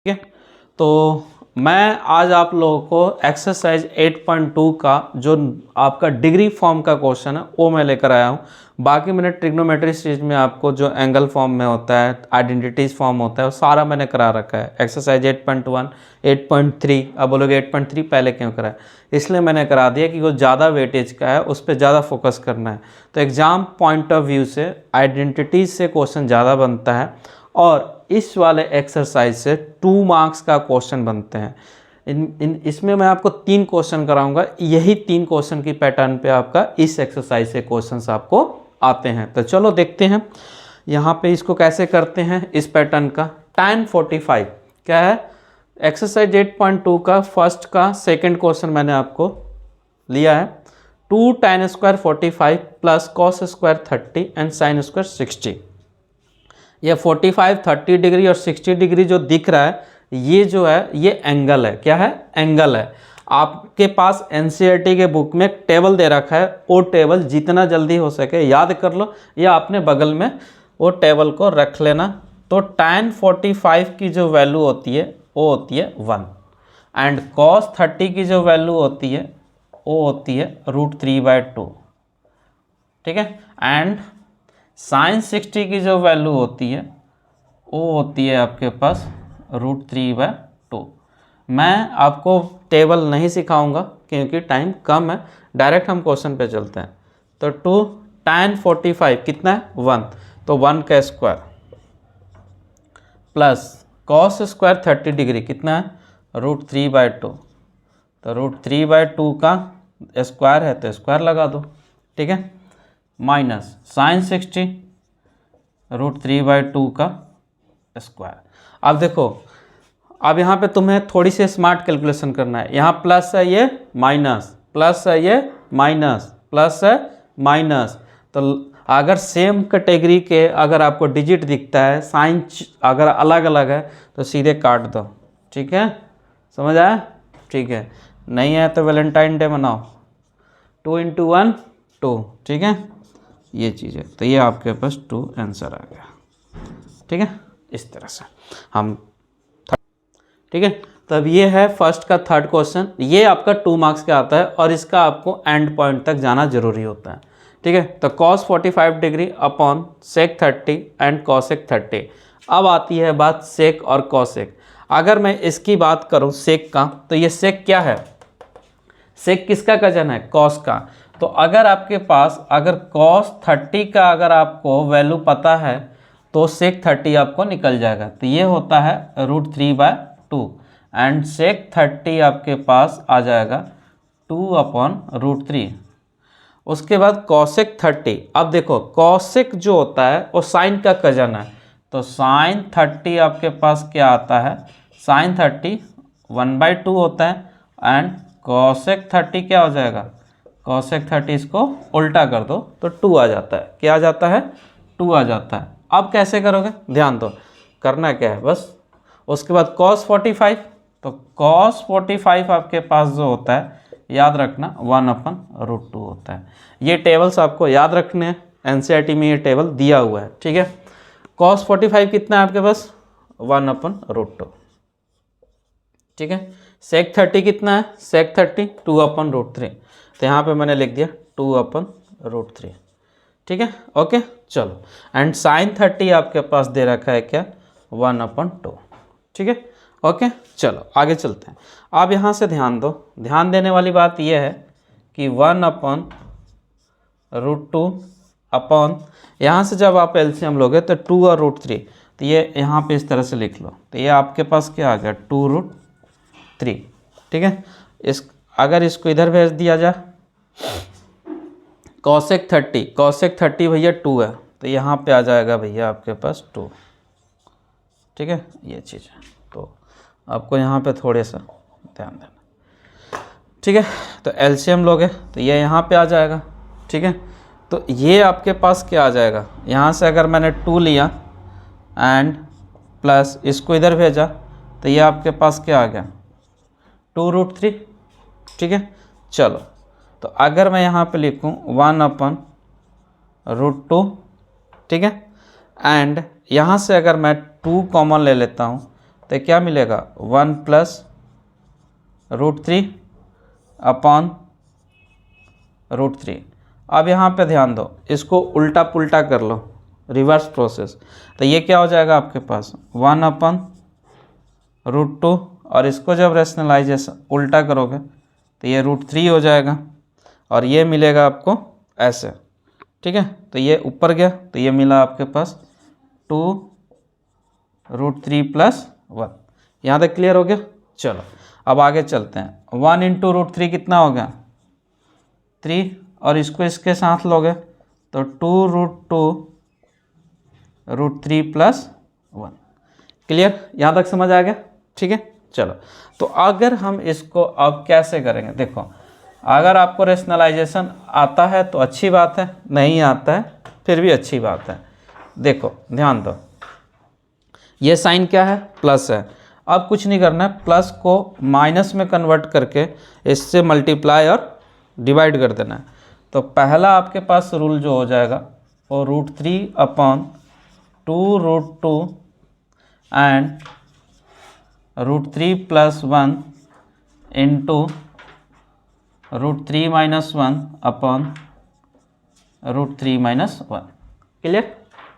ठीक है। तो मैं आज आप लोगों को एक्सरसाइज 8.2 का जो आपका डिग्री फॉर्म का क्वेश्चन है वो मैं लेकर आया हूँ। बाकी मैंने ट्रिग्नोमेट्री सीरीज में आपको जो एंगल फॉर्म में होता है, आइडेंटिटीज फॉर्म होता है, वो सारा मैंने करा रखा है। एक्सरसाइज 8.1, 8.3, अब बोलोगे 8.3 पहले क्यों करा है, इसलिए मैंने करा दिया कि वो ज़्यादा वेटेज का है, उस पर ज़्यादा फोकस करना है। तो एग्ज़ाम पॉइंट ऑफ व्यू से आइडेंटिटीज से क्वेश्चन ज़्यादा बनता है और इस वाले एक्सरसाइज से 2 मार्क्स का क्वेश्चन बनते हैं। इसमें मैं आपको 3 क्वेश्चन कराऊंगा। यही 3 क्वेश्चन की पैटर्न पे आपका इस एक्सरसाइज से क्वेश्चंस आपको आते हैं। तो चलो देखते हैं यहाँ पे इसको कैसे करते हैं। इस पैटर्न का tan 45 क्या है, एक्सरसाइज 8.2 का फर्स्ट का सेकंड क्वेश्चन मैंने आपको लिया है। 2 tan square 45 plus cos square 30 and sine square 60। ये 45, 30 डिग्री और 60 डिग्री जो दिख रहा है ये जो है ये एंगल है। क्या है, एंगल है। आपके पास एनसीईआरटी के बुक में टेबल दे रखा है, वो टेबल जितना जल्दी हो सके याद कर लो या अपने बगल में वो टेबल को रख लेना। तो tan 45 की जो वैल्यू होती है वो होती है 1 एंड cos 30 की जो वैल्यू होती है वो होती है √3/2। ठीक है। एंड साइन 60 की जो वैल्यू होती है वो होती है आपके पास √3/2। मैं आपको टेबल नहीं सिखाऊंगा क्योंकि टाइम कम है, डायरेक्ट हम क्वेश्चन पे चलते हैं। तो 2 tan 45 कितना है 1, तो 1 का square plus cos square 30 degree कितना है √3/2। तो √3/2 का स्क्वायर है तो स्क्वायर लगा दो। ठीक है। माइनस साइन 60 √3/2 का स्क्वायर। अब देखो, अब यहाँ पे तुम्हें थोड़ी सी स्मार्ट कैलकुलेशन करना है। यहाँ प्लस है ये माइनस, प्लस है ये माइनस, प्लस है माइनस। तो अगर सेम कैटेगरी के अगर आपको डिजिट दिखता है, साइन अगर अलग अलग है तो सीधे काट दो। ठीक है, समझ आया? ठीक है, नहीं है तो वैलेंटाइन डे मनाओ। 2 × 1 2। ठीक है, ये चीज़ है। तो ये आपके पास 2 आंसर आ गया। ठीक है, इस तरह से हम ठीक है। तब ये है फर्स्ट का थर्ड क्वेश्चन। ये आपका 2 मार्क्स का आता है और इसका आपको एंड पॉइंट तक जाना जरूरी होता है। ठीक है। तो cos 45 degree upon sec 30 and cosec 30। अब आती है बात sec और cosec। अगर मैं इसकी बात करूं sec का, तो ये sec क्या है, sec किसका कजन है, cos का। तो अगर आपके पास अगर cos 30 का अगर आपको वैल्यू पता है तो sec 30 आपको निकल जाएगा। तो ये होता है √3/2 एंड sec 30 आपके पास आ जाएगा 2/√3। उसके बाद cosec 30। अब देखो cosec जो होता है वो साइन का कजन है। तो sin 30 आपके पास क्या आता है, sin 30 1/2 होता है एंड cosec 30 क्या हो जाएगा, cosec 30 इसको उल्टा कर दो तो 2 आ जाता है। क्या आ जाता है, 2 आ जाता है। अब कैसे करोगे, ध्यान दो, करना क्या है बस। उसके बाद cos 45, तो cos 45 आपके पास जो होता है याद रखना 1/√2 होता है। ये टेबल्स आपको याद रखने हैं, एनसीईआरटी में ये टेबल दिया हुआ है। ठीक है। cos 45 कितना है आपके पास 1/√2। ठीक है। sec 30 कितना है, sec 30 2/√3। तो यहाँ पे मैंने लिख दिया 2/√3। ठीक है, ओके चलो। एंड साइन 30 आपके पास दे रखा है क्या 1/2। ठीक है, ओके चलो आगे चलते हैं। अब यहाँ से ध्यान दो, ध्यान देने वाली बात यह है कि 1/√2 अपॉन, यहाँ से जब आप एलसीएम लोगे तो 2 और √3, तो ये यहाँ पे इस तरह से लिख लो। तो ये आपके पास क्या आ गया 2√3। ठीक है। इस अगर इसको इधर भेज दिया जाए cosec 30 भैया 2 है तो यहाँ पे आ जाएगा भैया आपके पास 2। ठीक है, ये चीज़ है। तो आपको यहाँ पे थोड़े सा ध्यान देना। ठीक है, तो एलसीएम लोगे तो ये यहाँ पे आ जाएगा। ठीक है, तो ये आपके पास क्या आ जाएगा, यहाँ से अगर मैंने 2 लिया एंड प्लस इसको इधर भेजा तो ये आपके पास क्या आ गया 2√3। ठीक है, चलो तो अगर मैं यहाँ पे लिखूँ 1/√2। ठीक है, एंड यहाँ से अगर मैं 2 कॉमन ले लेता हूँ तो क्या मिलेगा 1 प्लस √3 अपॉन √3। अब यहाँ पे ध्यान दो, इसको उल्टा पुल्टा कर लो, रिवर्स प्रोसेस। तो ये क्या हो जाएगा आपके पास 1 अपॉन √2, और इसको जब रैशनलाइजेशन उल्टा करोगे तो ये √3 हो जाएगा, और ये मिलेगा आपको ऐसे, ठीक है। तो ये ऊपर गया तो ये मिला आपके पास 2 √3 प्लस 1। यहाँ तक क्लियर हो गया। चलो अब आगे चलते हैं। 1 इंटू √3 कितना हो गया 3, और इसको इसके साथ लोगे तो 2 √3 प्लस 1। क्लियर, यहाँ तक समझ आ गया, ठीक है। चलो तो अगर हम इसको अब कैसे करेंगे, देखो अगर आपको रेशनलाइजेशन आता है तो अच्छी बात है, नहीं आता है फिर भी अच्छी बात है। देखो ध्यान दो, ये साइन क्या है प्लस है। अब कुछ नहीं करना है, प्लस को माइनस में कन्वर्ट करके इससे मल्टीप्लाई और डिवाइड कर देना है। तो पहला आपके पास रूल जो हो जाएगा वो √3 upon 2 √2 and √3 plus 1 into √3 minus 1 upon √3 minus 1। Clear.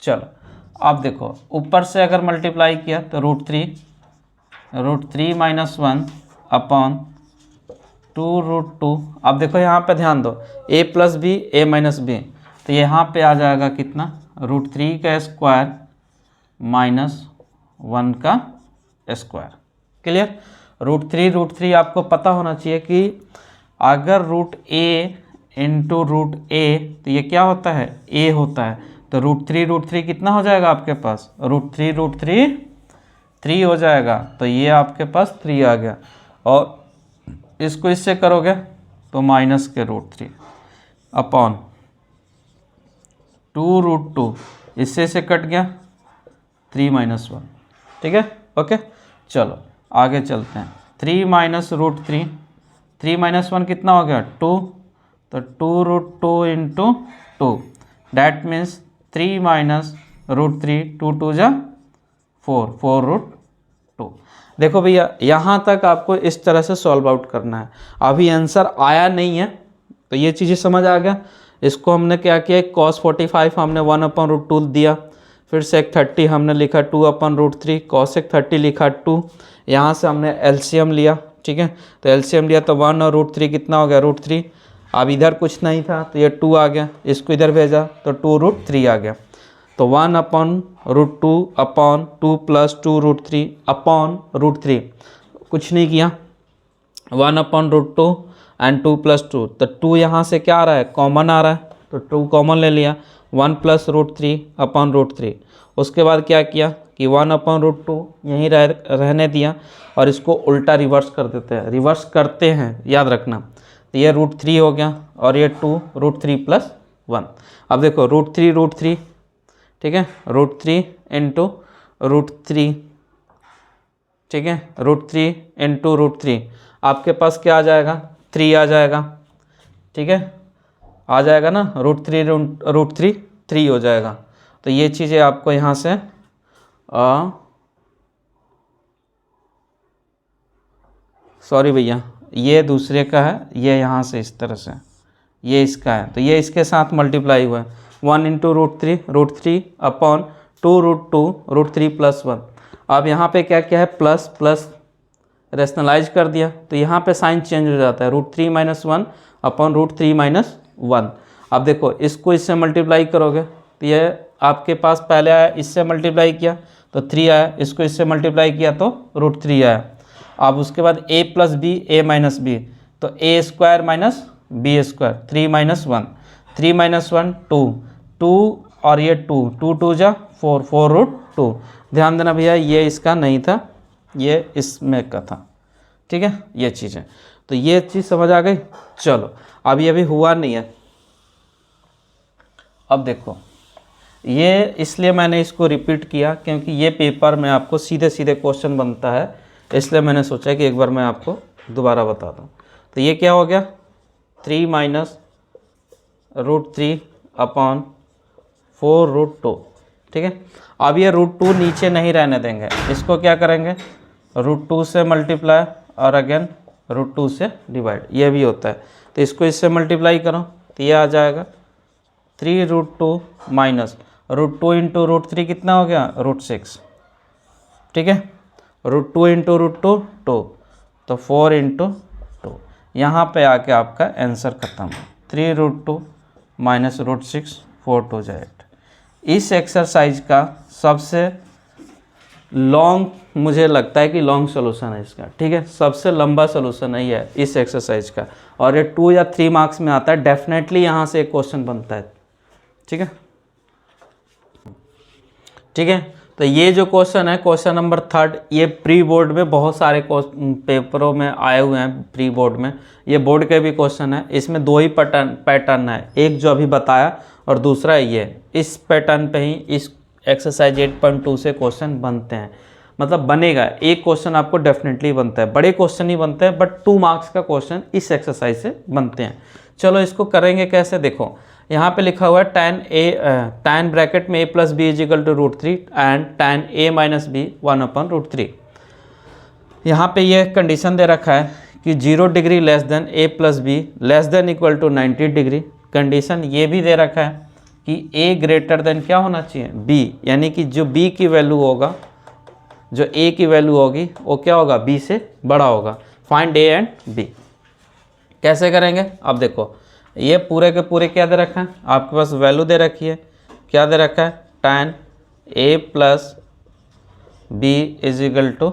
चलो अब देखो ऊपर से अगर मल्टीप्लाई किया तो √3 माइनस 1 अपॉन 2 √2। अब देखो यहाँ पे ध्यान दो, a plus B a minus B, तो यहाँ पे आ जाएगा कितना √3 का स्क्वायर माइनस 1 का स्क्वायर। क्लियर। √3 आपको पता होना चाहिए कि अगर √a इंटू √a तो ये क्या होता है a होता है, तो √3 कितना हो जाएगा आपके पास √3 3 हो जाएगा, तो ये आपके पास 3 आ गया। और इसको इससे करोगे तो माइनस के √3 अपॉन 2 √2, इससे से कट गया 3 माइनस 1। ठीक है, ओके। चलो आगे चलते हैं। 3 माइनस √3, 3 माइनस 1 कितना हो गया 2, तो 2 √2 इंटू 2, डैट मीन्स 3 माइनस √3, 2 2 जा 4, 4 √2। देखो भैया यहाँ तक आपको इस तरह से सॉल्व आउट करना है। अभी आंसर आया नहीं है तो ये चीज़ें समझ आ गया। इसको हमने क्या किया, cos 45 हमने 1/√2 दिया, फिर sec 30 हमने लिखा 2/√3, cosec 30 लिखा 2। यहाँ से हमने एलसीएम लिया, ठीक है, तो एलसीएम लिया तो 1 और √3 कितना हो गया √3। अब इधर कुछ नहीं था तो ये 2 आ गया, इसको इधर भेजा तो 2 √3 आ गया। तो 1/√2 अपॉन 2 प्लस 2 √3 अपॉन √3, कुछ नहीं किया, 1/√2 एंड 2 प्लस 2, तो 2 यहाँ से क्या आ रहा है कॉमन आ रहा है, तो 2 कॉमन ले लिया, 1 प्लस √3 अपॉन √3। उसके बाद क्या किया कि 1/√2 यहीं रहने दिया और इसको उल्टा रिवर्स कर देते हैं, रिवर्स करते हैं याद रखना। तो ये √3 हो गया और ये 2 √3 प्लस 1। अब देखो √3, ठीक है, √3 इंटू √3, ठीक है, √3 इंटू √3, आपके पास क्या आ जाएगा 3 आ जाएगा, ठीक है, आ जाएगा ना, √3 3 हो जाएगा। तो ये चीज़ें आपको यहाँ से सॉरी भैया ये दूसरे का है, ये यहाँ से इस तरह से ये इसका है, तो ये इसके साथ मल्टीप्लाई हुआ है 1 इंटू √3 अपॉन 2 √2 √3 प्लस 1। अब यहाँ पे क्या क्या है प्लस प्लस रेशनलाइज कर दिया तो यहाँ पे साइन चेंज हो जाता है, √3 माइनस 1 अपॉन √3 माइनस 1। अब देखो इसको इससे मल्टीप्लाई करोगे तो ये आपके पास पहले आया, इससे मल्टीप्लाई किया तो 3 आया, इसको इससे मल्टीप्लाई किया तो √3 आया। अब उसके बाद a plus B a minus B, तो a square minus B square, 3 minus 1, 3 minus 1 2 और ये 2 2 2 जा 4 4 √2। ध्यान देना भैया ये इसका नहीं था, ये इसमें का था, ठीक है, ये चीज़ें। तो ये चीज़ समझ आ गई। चलो अभी अभी हुआ नहीं है। अब देखो ये इसलिए मैंने इसको रिपीट किया क्योंकि ये पेपर में आपको सीधे सीधे क्वेश्चन बनता है, इसलिए मैंने सोचा कि एक बार मैं आपको दोबारा बता दूं। तो ये क्या हो गया 3 माइनस √3 अपॉन 4 √2, ठीक है। अब ये √2 नीचे नहीं रहने देंगे, इसको क्या करेंगे, √2 से मल्टीप्लाई और अगेन √2 से डिवाइड, ये भी होता है। तो इसको इससे मल्टीप्लाई करो तो ये आ जाएगा 3√2 माइनस √2 इंटू √3 कितना हो गया, √6, ठीक है। √2 इंटू √2 2, तो 4 इंटू 2। यहाँ पर आके आपका आंसर खत्म, 3√2 माइनस √6, 4 2 जा 8। इस एक्सरसाइज का सबसे लॉन्ग, मुझे लगता है कि लॉन्ग सोल्यूशन है इसका, ठीक है। सबसे लंबा सोल्यूशन ही है इस एक्सरसाइज का, और ये 2 या 3 मार्क्स में आता है, डेफिनेटली यहाँ से एक क्वेश्चन बनता है, ठीक है। ठीक है, तो ये जो क्वेश्चन है, क्वेश्चन नंबर 3, ये प्री बोर्ड में बहुत सारे पेपरों में आए हुए हैं, प्री बोर्ड में ये बोर्ड के भी क्वेश्चन है। इसमें 2 ही पैटर्न है, एक जो अभी बताया और दूसरा ये। इस पैटर्न पे ही इस एक्सरसाइज 8.2 से क्वेश्चन बनते हैं, मतलब बनेगा, एक क्वेश्चन आपको डेफिनेटली बनता है। बड़े क्वेश्चन ही बनते हैं, बट 2 मार्क्स का क्वेश्चन इस एक्सरसाइज से बनते हैं। चलो इसको करेंगे कैसे, देखो यहाँ पे लिखा हुआ है tan ब्रैकेट में a plus B is equal to √3 and tan a minus B 1/√3। यहाँ पे ये कंडीशन दे रखा है कि 0 degree less than a plus B less than equal to 90 degree. Condition ये भी दे रखा है कि a ग्रेटर देन क्या होना चाहिए, b, यानी कि जो b की वैल्यू होगा, जो a की वैल्यू होगी वो क्या होगा, b से बड़ा होगा। Find a and b। कैसे करेंगे, अब देखो ये पूरे के पूरे क्या दे रखा है, आपके पास वैल्यू दे रखी है, क्या दे रखा है, tan a plus B is equal to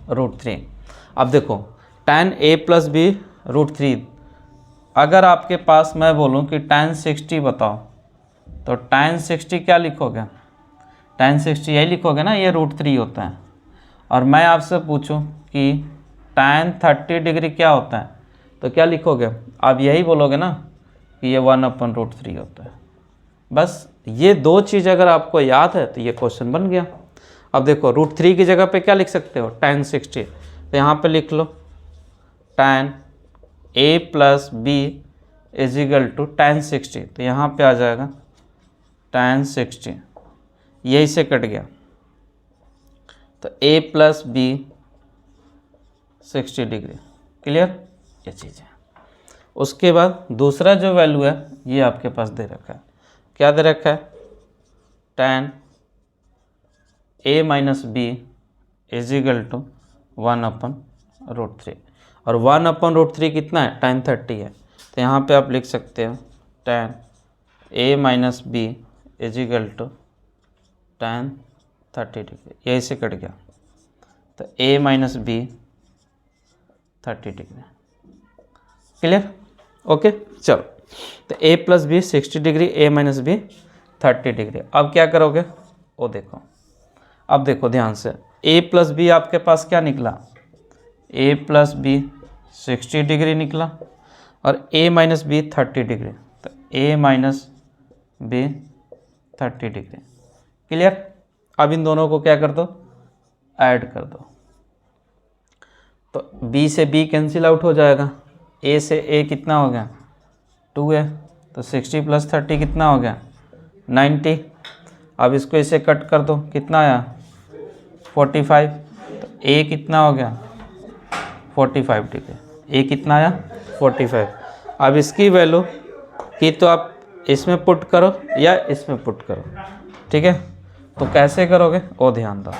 √3। अब देखो tan a प्लस बी √3, अगर आपके पास मैं बोलूं कि tan 60 बताओ, तो tan 60 क्या लिखोगे, tan 60 यही लिखोगे ना, ये √3 होता है। और मैं आपसे पूछूं कि tan 30 डिग्री क्या होता है, तो क्या लिखोगे, आप यही बोलोगे ना कि ये 1/√3 होता है। बस ये 2 चीज़ अगर आपको याद है तो ये क्वेश्चन बन गया। अब देखो √3 की जगह पे क्या लिख सकते हो, tan 60, तो यहाँ पे लिख लो tan a plus B is equal to tan 60, तो यहाँ पे आ जाएगा tan 60, यही से कट गया, तो a plus B 60 degree. Clear, ये चीज़ है। उसके बाद दूसरा जो वैल्यू है ये आपके पास दे रखा है, क्या दे रखा है, tan a minus B is equal to 1/√3, और 1/√3 कितना है, tan 30 है, तो यहाँ पे आप लिख सकते हो tan a minus B is equal to tan 30 degree, यही से कट गया, तो a minus B 30 degree. Clear, okay. चलो, तो a plus B 60 degree, a minus B 30 degree. अब क्या करोगे, वो देखो, अब देखो ध्यान से, a प्लस बी आपके पास क्या निकला, a प्लस बी 60 डिग्री निकला, और a माइनस बी 30 डिग्री, तो a minus B 30 degree. Clear, अब इन दोनों को क्या कर दो, ऐड कर दो, तो b से b कैंसिल आउट हो जाएगा, a से a कितना हो गया, 2 है, तो 60 प्लस 30 कितना हो गया, 90। अब इसको इसे कट कर दो, कितना आया, 45, तो a कितना हो गया, 45 डिग्री, a कितना आया, 45। अब इसकी वैल्यू की तो आप इसमें पुट करो या इसमें पुट करो, ठीक है। तो कैसे करोगे वो ध्यान दो,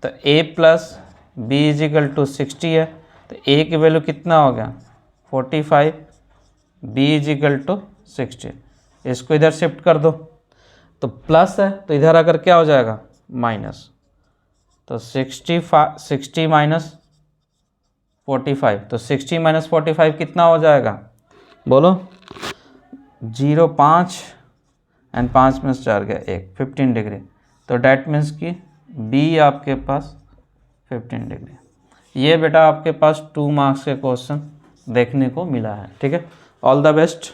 तो a plus B is equal to 60 है, तो a की वैल्यू कितना हो गया, 45, b इज इक्वल टू 60, इसको इधर शिफ्ट कर दो, तो प्लस है तो इधर अगर क्या हो जाएगा, माइनस, तो 60 माइनस 45, तो 60 माइनस 45 कितना हो जाएगा, बोलो, 0 5 एंड 5 में 4 गया 1, 15 डिग्री। तो डैट मीन्स कि b आपके पास 15 डिग्री। ये बेटा आपके पास 2 मार्क्स के क्वेश्चन देखने को मिला है, ठीक है। All the best.